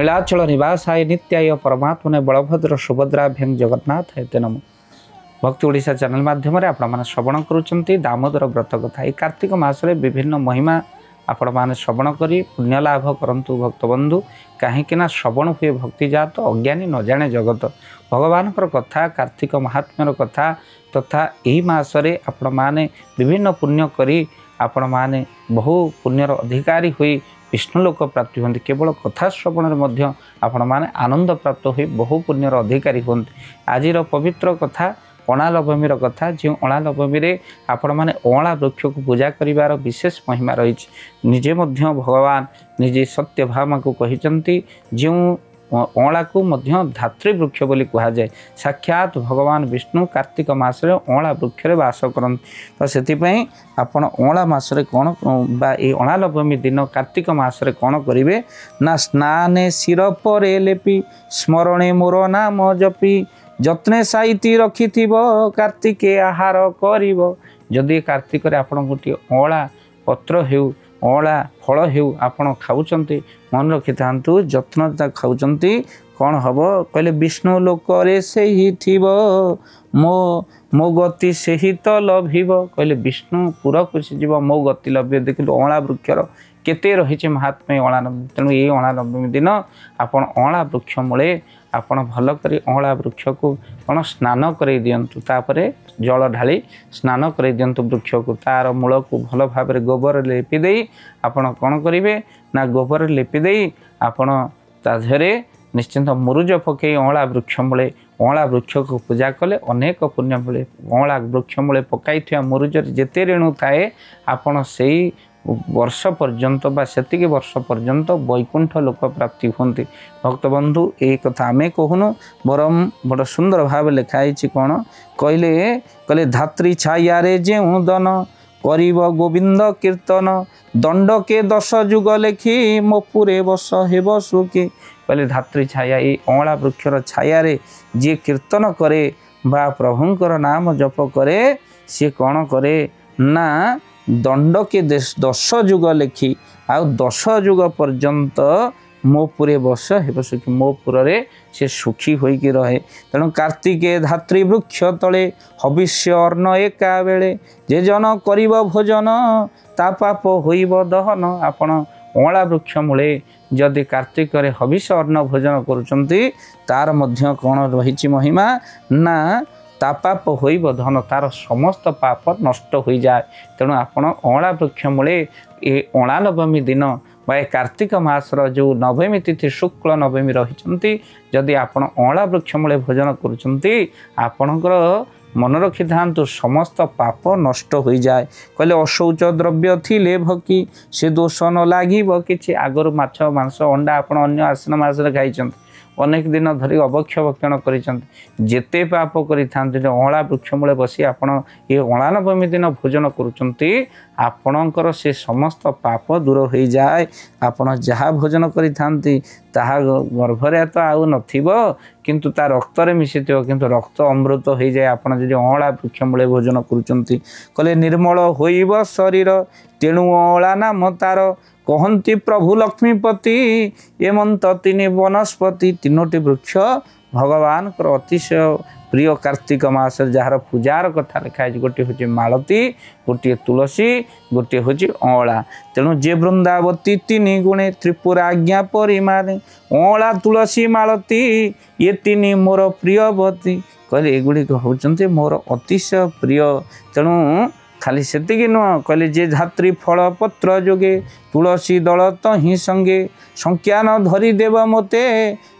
नीलाचल निवासाय नित्याय परमात्मने बलभद्र सुभद्राभ्यं जगन्नाथ हेते नमः। भक्ति ओडिशा चैनल माध्यम आपण श्रवण करुँच दामोदर व्रत कथा। ये कार्तिक मासरे विभिन्न महिमा आपण मैंने श्रवण करी पुण्य लाभ करंतु भक्तबंधु कहीं श्रवण हुए भक्ति जात अज्ञानी न जाने जगत भगवान कथा कार्तिक महात्म्यर कथा तथा यही मासरे आपण मैंने विभिन्न पुण्य करी आपण मैंने बहु पुण्यर अधिकारी हुई विष्णुलोक प्राप्ति होती। केवल कथा श्रवण आपण मैंने आनंद प्राप्त हुई बहु पुण्यर अधिकारी होती। आज पवित्र कथा अणा नवमीर कथा जो अणा नवमी आपण मैंने अणा वृक्ष को पूजा करिवार विशेष महिमा रही। निजे भगवान निजे सत्यभामा को कहते जो अणा को धात्री वृक्ष बोली कह जाए। साक्षात भगवान विष्णु कार्तिक मासरे अणा वृक्ष वास करते। तो से आपण अणा मासरे कौन बा ये अणा नवमी दिन कार्तिक मासरे कौन करेंगे ना स्नाने शिर पर लेपि स्मरणे मोर नाम जपी जत्ने साइती रखि कार्तिके आहार करिवो। जदि कार्तिक आपन गोटे अँला पत्र हेउ अँला फल हेउ आपन खाउचंती मन रखि थांतु जत्न खाउचंती कौन हम कहले विष्णु लोक रे सेही थिबो मो गति सेही तो लभिब। कहले विष्णु पुर खुशी जीव मो गति लभ्य। देखिलु अँला वृक्षर केते रही महात्म्य अणा नवमी। तेणु ये अणा नवमी दिन आपन अँला वृक्ष मूले आपण भल कर अँला वृक्ष को कौन स्नान कर दिंतु तापरे जल ढाली स्नान कर दिंतु वृक्ष को तार मूल को भल भाव गोबर लेपि दे आपण कौन करेंगे ना गोबर लेपि दे आपण ताधरे निश्चिंत मुरुज पकई अँला वृक्ष मूले अँला वृक्ष को पूजा कले अनेक पुण्य मिले। अँला वृक्ष मूले पकई मुरुज जेते रेणु थाए आपण से वर्ष पर्यंत बा सेतिके वर्ष पर्यंत वैकुंठ लोक प्राप्ति होती। भक्तबंधु ये कथा आमे कहूनु बरम बड़ सुंदर भाव लिखाई कौन कहले धात्री छाया रे जेउ दन करिब गोविंद कीर्तन दंड के 10 जुग लेखी मोपुरे बस हेब सुखी। कहले धात्री छाया ये अँला वृक्षर छाया रे जे कीर्तन करे बा प्रभुंकर नाम जप करे सी कौन करे ना दंड के 10 जुग लेखी आउ 10 जुग पर्यंत मो पुरे बस हेब सुखी। मो पुरे से सुखी होइकी रहे। तेणु कार्तिके धात्री वृक्ष तले हविष्य अर्ण एका बेले जे जन करिब भोजन ता पाप होइब दहन। आपण अँला वृक्ष मूले जदि कार्तिक हविष्य अर्ण भोजन करुचंती तार मध्य कौन रही महिमा ना ता पाप होइब धन तार समस्त पाप नष्ट हो जाए। तेणु आपण अँला वृक्ष मूले ये अणा नवमी दिन बा कार्तिक मासर जो नवमी तिथि शुक्ल नवमी रही जदि आपण अँला वृक्ष मूले भोजन करुचंती आपणकर मन रखि थांतु समस्त पाप नष्ट हो जाए। कहले अशौच द्रव्य थिले भकी से दोष न लागिब किछि। आगरु माछ मांस अंडा आपण अन्य आश्विन मासरे खाइचंती अनेक दिन धरी अभक्ष भक्षण करते पाप करें अँला वृक्ष मूले बसी आपण ये अणा नवमी दिन भोजन करुचंती आपणकर से समस्त पाप दूर हो जाए। आपण जहाँ भोजन करी ताहा गर्भरे तो आउ नथिबो किंतु ता रक्त रे मिसिथिबो किंतु रक्त अमृत हो जाए। आपण जदि अँला वृक्ष मूले भोजन करुचंती कहले निर्मल होइब शरीर तेणु अँला नाम तार कहती प्रभु लक्ष्मीपति एमंत तीन वनस्पति तीनोटी वृक्ष भगवान अतिशय प्रिय। कार्तिक मास जार पूजार कथा लिखाई गोटे हूँ मालती गोटे तुलसी गोटे हूँ अँला। तेणु जे वृंदावती 3 गुणे त्रिपुराज्ञा परिमाणे अँला तुलसी मालती ये 3 मोर प्रियवती। कहले एगुड़ी होचंती मोर अतिशय प्रिय। तेणु खाली सेतिकी नुह कहले जे धात्री फल पत्र जोगे तुलसी दल तो ही संगे संख्या न धरी देव मते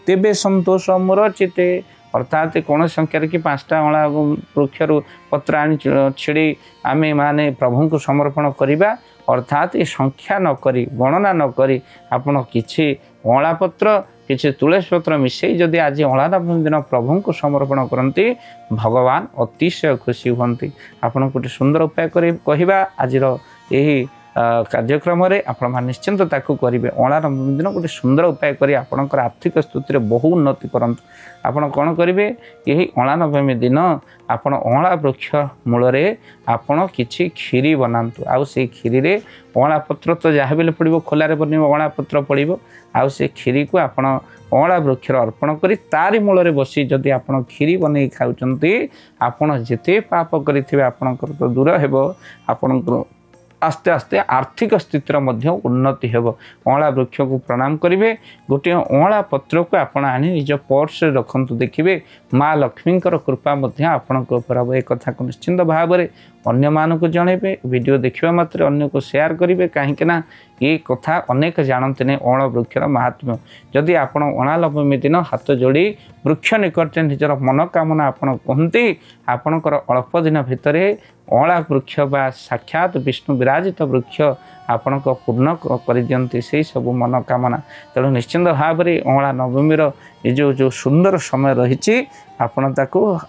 तेबे संतोष मोर चिते। अर्थात कौन संख्यार कि 5टा अँला वृक्षर पत्र आनी छिड़ी आमे माने प्रभु को समर्पण करिबा। अर्थात ये संख्या न करी गणना न करी आपण किछि अँला पत्र किसी तुलसी पत्र मिसई जदि आज अँला नवमी दिन प्रभु को समर्पण करती भगवान अतिशय खुशी होती। आपण गोटे सुंदर उपाय कहवा आज यही कार्यक्रम आपण निश्चिंत ताकू करेंगे अँला नवमी दिन गोटे सुंदर उपाय कर आपणकर आर्थिक स्थिति बहु उन्नति करूँ आपण कौन करेंगे यही अँला नवमी दिन आपण अँला वृक्ष मूल आपण किसी खीरी बनातु आउ से खीरी रे अँला पत्र तो जहाँ भी पड़ो खोलार बन अँला पत्र पड़ो आउ से खीरी को आपण अँला वृक्ष अर्पण कर तारी मूल बसी जदि आप खीरी बन खाऊँच आपड़ जिते पाप करेंगे आपणकर तो दूर हो आपणकर आस्ते आस्ते आर्थिक स्थितिर उन्नति हेब अँला वृक्ष को प्रणाम करेंगे गोटे अँला पत्र को आपण आनी निज पर्स रखु देखिए माँ लक्ष्मी कृपा आपण हम एक कथा को निश्चिंत भाव में अन्य मानक जनइबे वीडियो देखा मात्र अन्य को शेयर करेंगे कहीं ये कथा अनेक जानते नहीं अँला वृक्षर महात्म्य जदि आप अँला नवमी दिन हाथ जोड़ी वृक्ष निकट निजर मनोकामना आपड़ कहते आपणकर अल्प दिन भितर अँला वृक्ष बा साक्षात विष्णु विराजित वृक्ष आपण पूर्ण कर दियंती से सब मनोकामना तेणु निश्चिंत भाव में अँला नवमी जो सुंदर समय रही आपण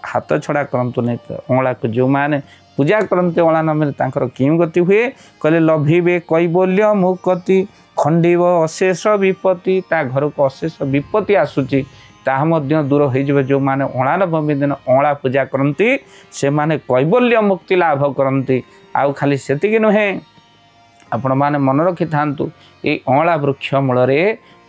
हाथ छड़ा करतु नहीं अँला को जो मैंने पूजा करते अँला नवमी क्यों गति हुए कहले लभिबे कैबल्य मुक्ति खंडिव अशेष विपत्ति ता घर को अशेष विपत्ति आसूची ताहा दूर हो जो मैंने अँला नवमी दिन अँला पूजा करती से माने कैबल्य मुक्ति लाभ करती आउ खाली सेतिकी नुहे आपण मैंने मन रखि था ये अँला वृक्ष मूल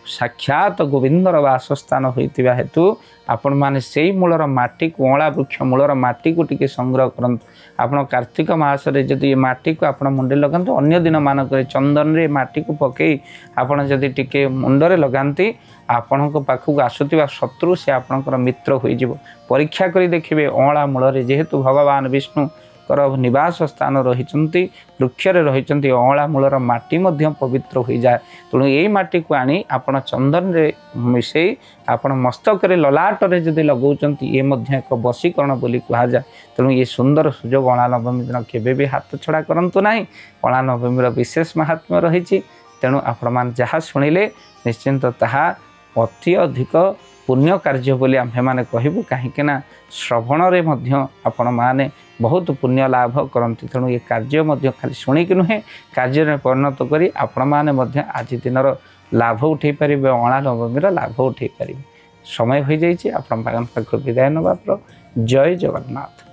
साक्षात गोविंदर वासस्थान होता हेतु आपण मैंने से मूलर माटी को अँला वृक्ष मूलर माटी को टिके संग्रह करंतु आपण कार्तिक मासरे जदि ये माटी को आपण मुंडे लगातु अन्य दिन मानक चंदन रे माटी को पकई आपण जदि टिके मुंडरे लगाती आपण पाखक आसुवा शत्रु से आपणकर मित्र हो परीक्षा करी देखिए अँला मूल जेहेतु भगवान विष्णु निवास स्थान रही वृक्षरे रही अँला मूलर माटी पवित्र हो जाए तेणु यही माटी को आनी आपण चंदन रे मिसई आपण मस्तक ललाट जदि लगाउछंत ये एक वशीकरण बोली कहा जाए तेणु ये सुंदर सुजोग अँला नवमी दिन केबे भी हाथ छड़ा करंतु नाही अँला नवमी विशेष महात्म्य रही तेणु आपण मान जहाँ शुणिले निश्चिंत ताहा अति अधिक पुण्य कार्य बोली आम्भे माने कहबू कहीं श्रवण रे मध्य आपण माने बहुत पुण्य लाभ करती तेणु ये कार्य मध्य खाली शुणिक नुहे कार्य परिणत करी आपण माने मध्य आज दिनर लाभ उठे पारे अँला नवमी लाभ उठे पारे समय हो जाइए आपण विदाय नवा जय जगन्नाथ।